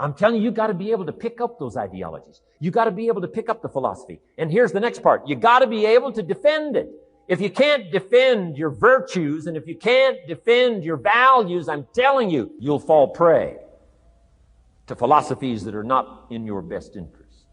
I'm telling you, you got to be able to pick up those ideologies. You got to be able to pick up the philosophy. And here's the next part. You got to be able to defend it. If you can't defend your virtues and if you can't defend your values, I'm telling you, you'll fall prey to philosophies that are not in your best interest.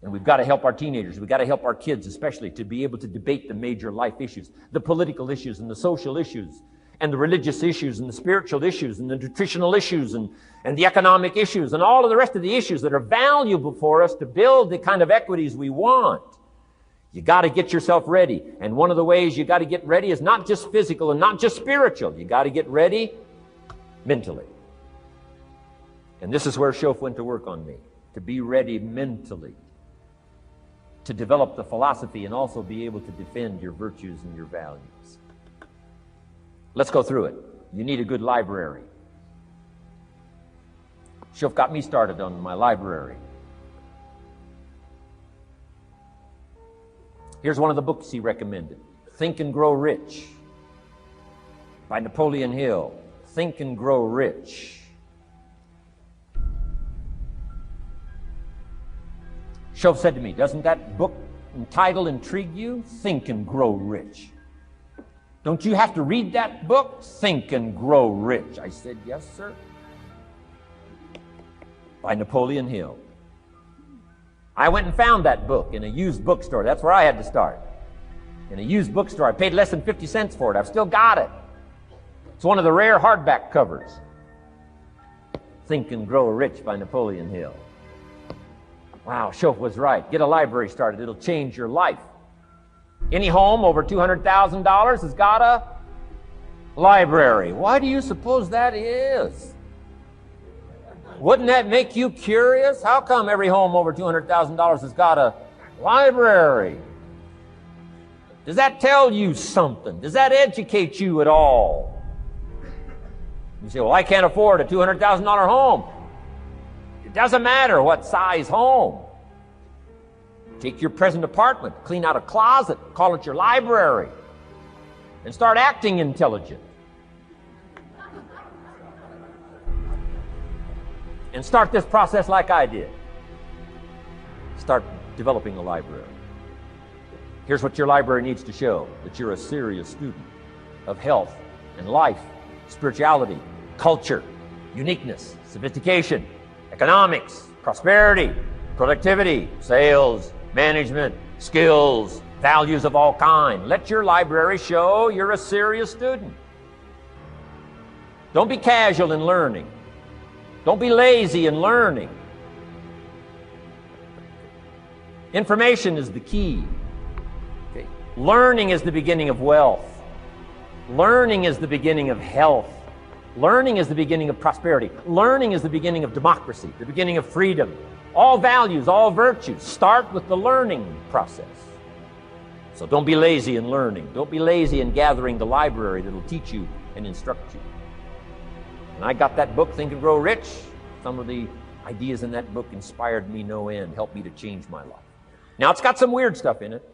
And we've got to help our teenagers. We've got to help our kids especially to be able to debate the major life issues, the political issues and the social issues and the religious issues and the spiritual issues and the nutritional issues and the economic issues and all of the rest of the issues that are valuable for us to build the kind of equities we want. You got to get yourself ready. And one of the ways you got to get ready is not just physical and not just spiritual. You got to get ready mentally. And this is where Shoaff went to work on me, to be ready mentally, to develop the philosophy and also be able to defend your virtues and your values. Let's go through it. You need a good library. Shoaff got me started on my library. Here's one of the books he recommended. Think and Grow Rich by Napoleon Hill. Think and Grow Rich. Shoaff said to me, doesn't that book title intrigue you? Think and Grow Rich. Don't you have to read that book? Think and Grow Rich. I said, yes, sir. By Napoleon Hill. I went and found that book in a used bookstore. That's where I had to start. In a used bookstore. I paid less than 50 cents for it. I've still got it. It's one of the rare hardback covers. Think and Grow Rich by Napoleon Hill. Wow, Shoaff was right. Get a library started. It'll change your life. Any home over $200,000 has got a library. Why do you suppose that is? Wouldn't that make you curious? How come every home over $200,000 has got a library? Does that tell you something? Does that educate you at all? You say, well, I can't afford a $200,000 home. It doesn't matter what size home. Take your present apartment, clean out a closet, call it your library, and start acting intelligent. And start this process like I did. Start developing a library. Here's what your library needs to show: that you're a serious student of health and life, spirituality, culture, uniqueness, sophistication, economics, prosperity, productivity, sales, management, skills, values of all kinds. Let your library show you're a serious student. Don't be casual in learning. Don't be lazy in learning. Information is the key. Okay. Learning is the beginning of wealth. Learning is the beginning of health. Learning is the beginning of prosperity. Learning is the beginning of democracy, the beginning of freedom. All values, all virtues start with the learning process. So don't be lazy in learning. Don't be lazy in gathering the library that will teach you and instruct you. And I got that book, Think and Grow Rich. Some of the ideas in that book inspired me no end, helped me to change my life. Now, it's got some weird stuff in it.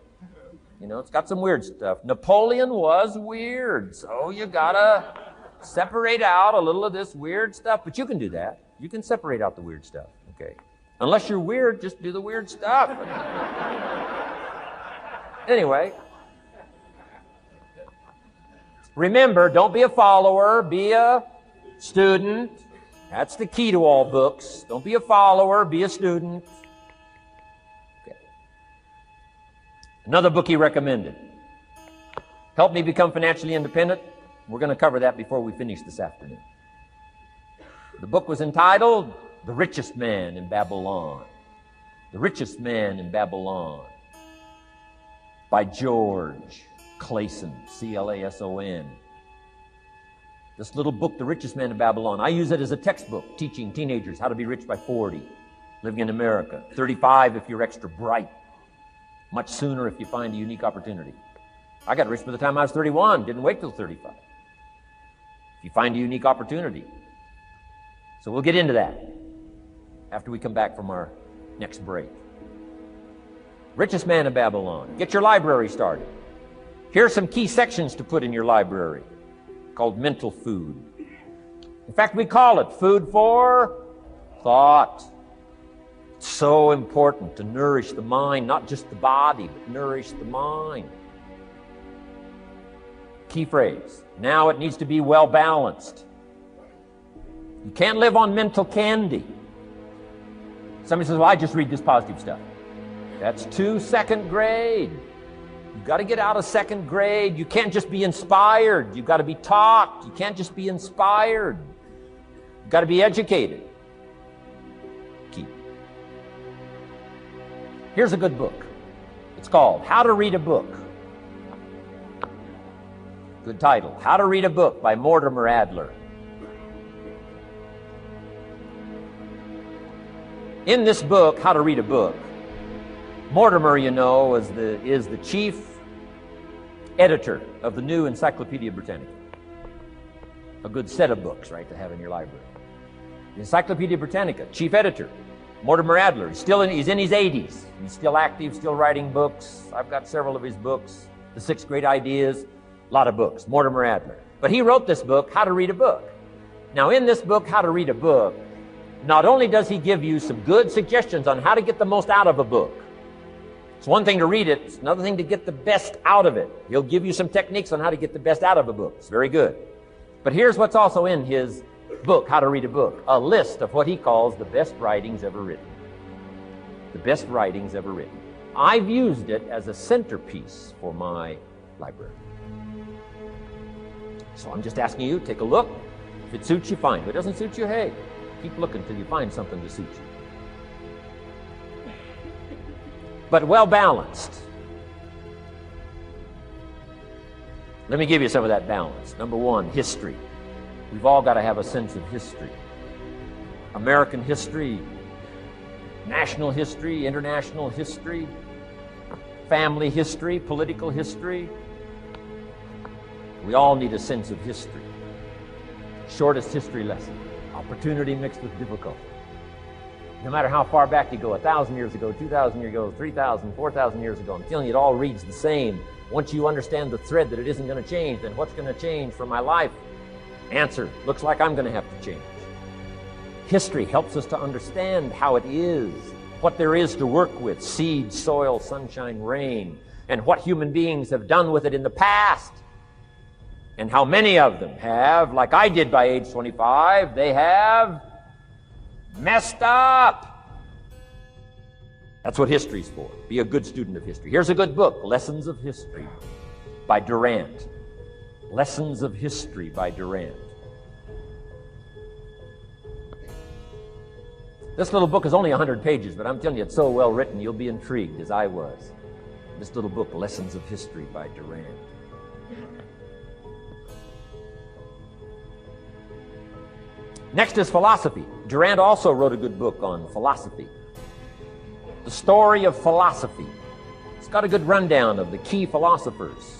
You know, it's got some weird stuff. Napoleon was weird, so you gotta separate out a little of this weird stuff. But you can do that. You can separate out the weird stuff, okay? Unless you're weird, just do the weird stuff. Anyway, remember, don't be a follower, be a student. That's the key to all books. Don't be a follower, be a student. Okay. Another book he recommended. Help Me Become Financially Independent. We're going to cover that before we finish this afternoon. The book was entitled The Richest Man in Babylon. The Richest Man in Babylon by George Clason, C-L-A-S-O-N. This little book, The Richest Man in Babylon, I use it as a textbook teaching teenagers how to be rich by 40, living in America. 35 if you're extra bright. Much sooner if you find a unique opportunity. I got rich by the time I was 31, didn't wait till 35. If you find a unique opportunity. So we'll get into that after we come back from our next break. Richest Man in Babylon. Get your library started. Here are some key sections to put in your library called mental food. In fact, we call it food for Thought. It's so important to nourish the mind, not just the body, but nourish the mind. Key phrase. Now it needs to be well balanced. You can't live on mental candy. Somebody says, well, I just read this positive stuff. That's too second grade. You've got to get out of second grade. You can't just be inspired. You've got to be taught. You can't just be inspired. You've got to be educated. Key. Here's a good book. It's called How to Read a Book. Good title. How to Read a Book by Mortimer Adler. In this book, How to Read a Book, Mortimer, you know, is the chief editor of the new Encyclopedia Britannica. A good set of books, right, to have in your library. The Encyclopedia Britannica, chief editor, Mortimer Adler. He's in his 80s. He's still active, still writing books. I've got several of his books. The 6 Great Ideas, a lot of books. Mortimer Adler. But he wrote this book, How to Read a Book. Now, in this book, How to Read a Book, not only does he give you some good suggestions on how to get the most out of a book. It's one thing to read it, it's another thing to get the best out of it. He'll give you some techniques on how to get the best out of a book. It's very good. But here's what's also in his book, How to Read a Book, a list of what he calls the best writings ever written. The best writings ever written. I've used it as a centerpiece for my library. So I'm just asking you, take a look. If it suits you, fine. If it doesn't suit you, hey, keep looking till you find something to suit you. But well balanced. Let me give you some of that balance. Number one, history. We've all got to have a sense of history. American history, national history, international history, family history, political history. We all need a sense of history. Shortest history lesson. Opportunity mixed with difficulty. No matter how far back you go, 1,000 years ago, 2,000 years ago, 3,000, 4,000 years ago, I'm telling you, it all reads the same. Once you understand the thread that it isn't going to change, then what's going to change for my life? Answer, looks like I'm going to have to change. History helps us to understand how it is, what there is to work with, seed, soil, sunshine, rain, and what human beings have done with it in the past. And how many of them have, like I did by age 25, they have messed up. That's what history's for. Be a good student of history. Here's a good book, Lessons of History by Durant. Lessons of History by Durant. This little book is only 100 pages, but I'm telling you, it's so well written, you'll be intrigued, as I was. This little book, Lessons of History by Durant. Next is philosophy. Durant also wrote a good book on philosophy. The Story of Philosophy. It's got a good rundown of the key philosophers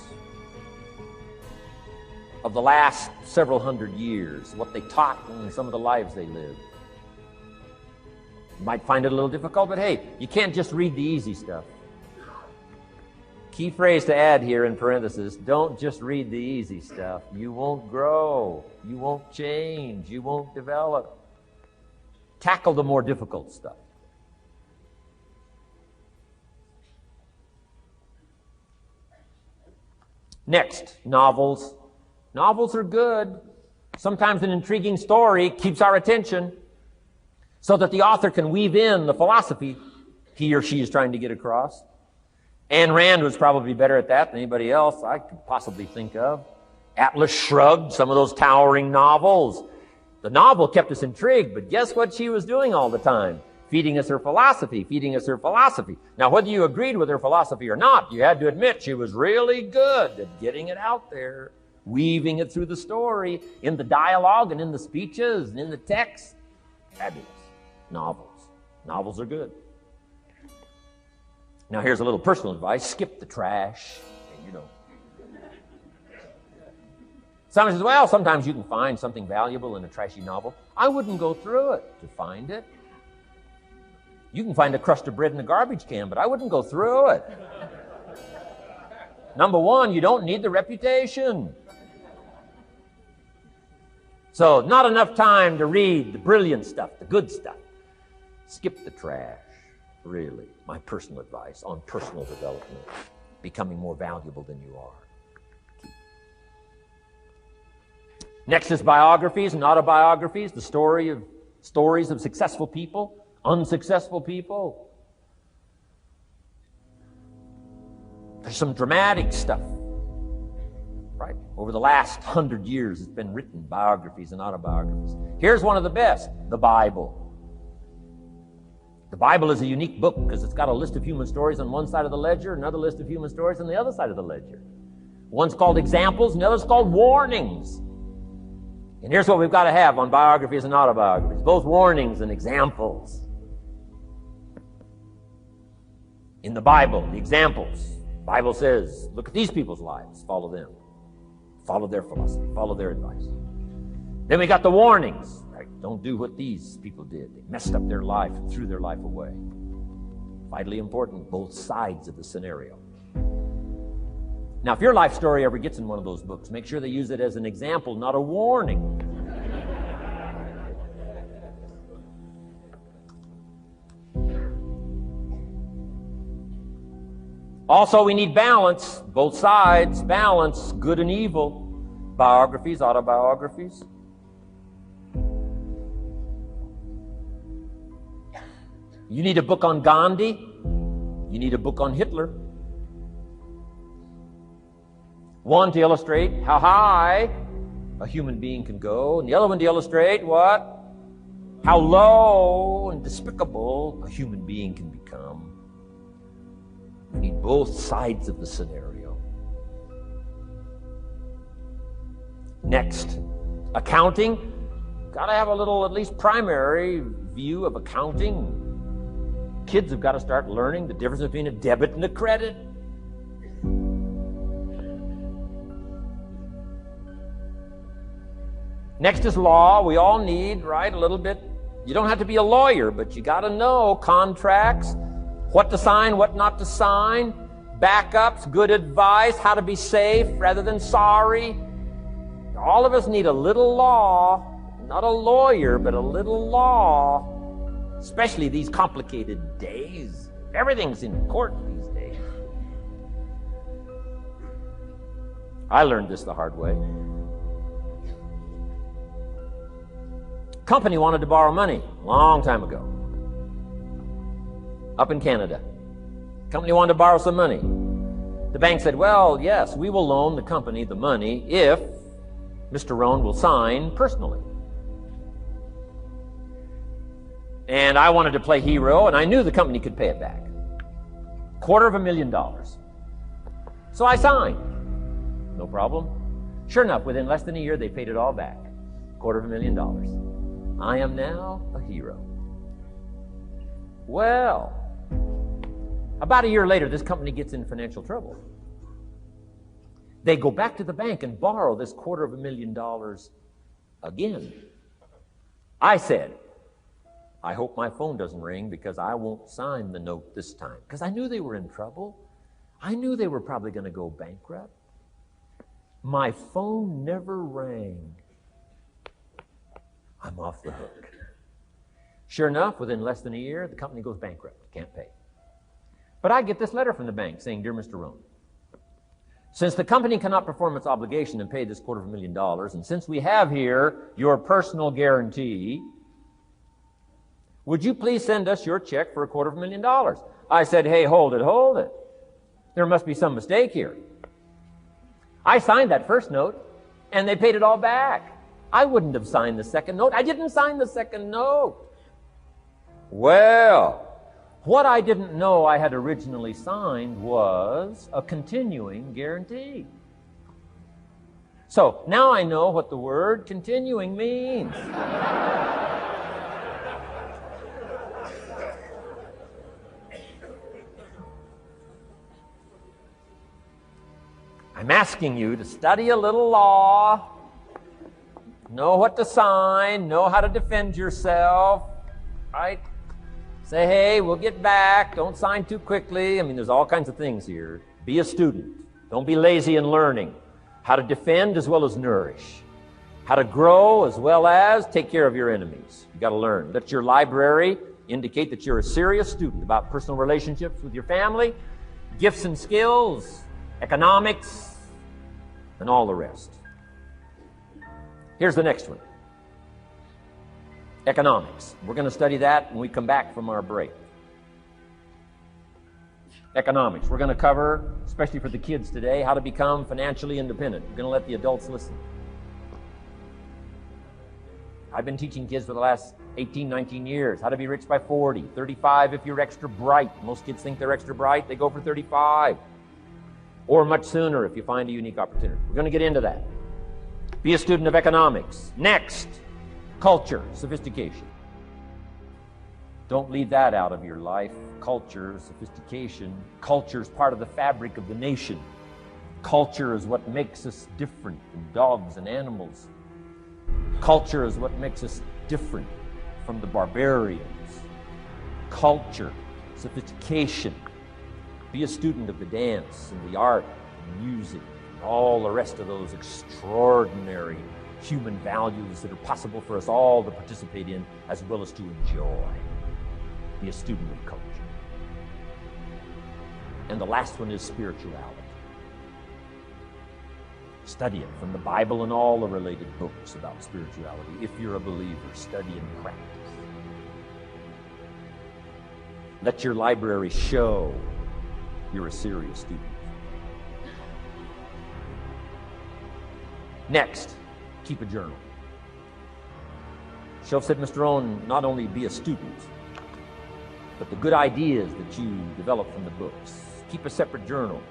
of the last several hundred years, what they taught and some of the lives they lived. You might find it a little difficult, but hey, you can't just read the easy stuff. Key phrase to add here in parentheses, don't just read the easy stuff. You won't grow. You won't change. You won't develop. Tackle the more difficult stuff. Next, novels. Novels are good. Sometimes an intriguing story keeps our attention so that the author can weave in the philosophy he or she is trying to get across. Ayn Rand was probably better at that than anybody else I could possibly think of. Atlas Shrugged, some of those towering novels. The novel kept us intrigued, but guess what she was doing all the time? Feeding us her philosophy, feeding us her philosophy. Now, whether you agreed with her philosophy or not, you had to admit she was really good at getting it out there, weaving it through the story, in the dialogue and in the speeches and in the text. Fabulous. Novels. Novels are good. Now, here's a little personal advice. Skip the trash. You know. Someone says, well, sometimes you can find something valuable in a trashy novel. I wouldn't go through it to find it. You can find a crust of bread in a garbage can, but I wouldn't go through it. Number one, you don't need the reputation. So, not enough time to read the brilliant stuff, the good stuff. Skip the trash, really. My personal advice on personal development, becoming more valuable than you are. Next is biographies and autobiographies, the stories of successful people, unsuccessful people. There's some dramatic stuff, right? Over the last 100 years, it's been written, biographies and autobiographies. Here's one of the best, the Bible. The Bible is a unique book because it's got a list of human stories on one side of the ledger, another list of human stories on the other side of the ledger. One's called examples, and the other's called warnings. And here's what we've got to have on biographies and autobiographies, both warnings and examples. In the Bible, the examples. The Bible says, look at these people's lives, follow them. Follow their philosophy, follow their advice. Then we got the warnings. Right? Don't do what these people did. They messed up their life and threw their life away. Vitally important, both sides of the scenario. Now, if your life story ever gets in one of those books, make sure they use it as an example, not a warning. Also, we need balance, both sides, balance, good and evil. Biographies, autobiographies. You need a book on Gandhi. You need a book on Hitler. One to illustrate how high a human being can go, and the other one to illustrate what? How low and despicable a human being can become. We need both sides of the scenario. Next, accounting. Got to have a little, at least primary view of accounting. Kids have got to start learning the difference between a debit and a credit. Next is law. We all need, right, a little bit. You don't have to be a lawyer, but you got to know contracts, what to sign, what not to sign, backups, good advice, how to be safe rather than sorry. All of us need a little law, not a lawyer, but a little law, especially these complicated days. Everything's in court these days. I learned this the hard way. Company wanted to borrow money a long time ago. Up in Canada. Company wanted to borrow some money. The bank said, well, yes, we will loan the company the money if Mr. Rohn will sign personally. And I wanted to play hero, and I knew the company could pay it back. $250,000. So I signed. No problem. Sure enough, within less than a year, they paid it all back. $250,000. I am now a hero. Well, about a year later, this company gets in financial trouble. They go back to the bank and borrow this $250,000 again. I said, I hope my phone doesn't ring because I won't sign the note this time. Because I knew they were in trouble. I knew they were probably going to go bankrupt. My phone never rang. I'm off the hook. Sure enough, within less than a year, the company goes bankrupt, can't pay. But I get this letter from the bank saying, Dear Mr. Rohn, since the company cannot perform its obligation and pay this $250,000, and since we have here your personal guarantee, would you please send us your check for $250,000? I said, hey, hold it. There must be some mistake here. I signed that first note, and they paid it all back. I wouldn't have signed the second note. I didn't sign the second note. Well, what I didn't know I had originally signed was a continuing guarantee. So now I know what the word continuing means. I'm asking you to study a little law, know what to sign, know how to defend yourself, right? Say, hey, we'll get back. Don't sign too quickly. I mean, there's all kinds of things here. Be a student. Don't be lazy in learning. How to defend as well as nourish. how to grow as well as take care of your enemies. You got to learn. Let your library indicate that you're a serious student about personal relationships with your family, gifts and skills, economics, and all the rest. Here's the next one. Economics. We're going to study that when we come back from our break. Economics. We're going to cover, especially for the kids today, how to become financially independent. We're going to let the adults listen. I've been teaching kids for the last 18, 19 years how to be rich by 40, 35 if you're extra bright. Most kids think they're extra bright. They go for 35. Or much sooner if you find a unique opportunity. We're going to get into that. Be a student of economics. Next, culture, sophistication. Don't leave that out of your life. Culture, sophistication. Culture is part of the fabric of the nation. Culture is what makes us different from dogs and animals. Culture is what makes us different from the barbarians. Culture, sophistication. Be a student of the dance and the art and music and all the rest of those extraordinary human values that are possible for us all to participate in as well as to enjoy. Be a student of culture. And the last one is spirituality. Study it from the Bible and all the related books about spirituality. If you're a believer, study and practice. Let your library show you're a serious student. Next, keep a journal. Shoaff said, Mr. Rohn, not only be a student, but the good ideas that you develop from the books. Keep a separate journal.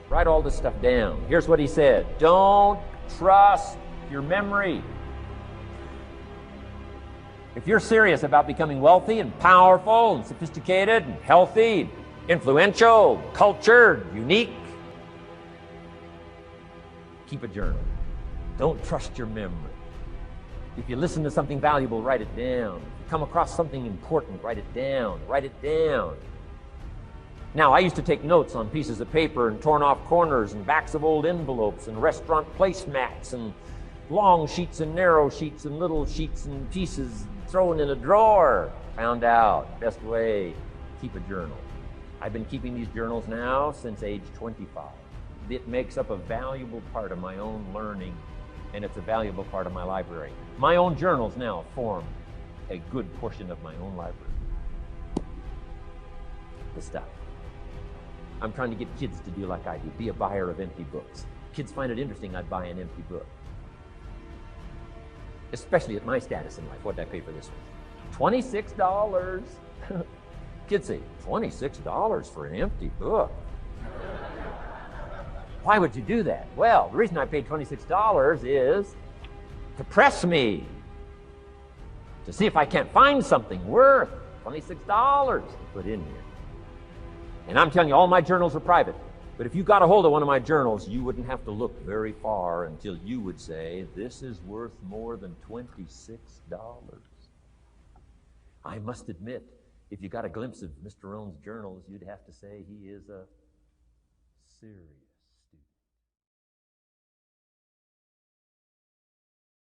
Write all this stuff down. Here's what he said. Don't trust your memory. If you're serious about becoming wealthy and powerful and sophisticated and healthy, influential, cultured, unique, keep a journal. Don't trust your memory. If you listen to something valuable, write it down. If you come across something important, write it down. Write it down. Now, I used to take notes on pieces of paper and torn off corners and backs of old envelopes and restaurant placemats and long sheets and narrow sheets and little sheets and pieces thrown in a drawer. Found out, best way, keep a journal. I've been keeping these journals now since age 25. It makes up a valuable part of my own learning, and it's a valuable part of my library. My own journals now form a good portion of my own library. The stuff. I'm trying to get kids to do like I do, be a buyer of empty books. Kids find it interesting I'd buy an empty book. Especially at my status in life. What did I pay for this one? $26. Kids say, $26 for an empty book? Why would you do that? Well, the reason I paid $26 is to press me, to see if I can't find something worth $26 to put in here. And I'm telling you, all my journals are private. But if you got a hold of one of my journals, you wouldn't have to look very far until you would say, this is worth more than $26. I must admit, if you got a glimpse of Mr. Rohn's journals, you'd have to say he is a serious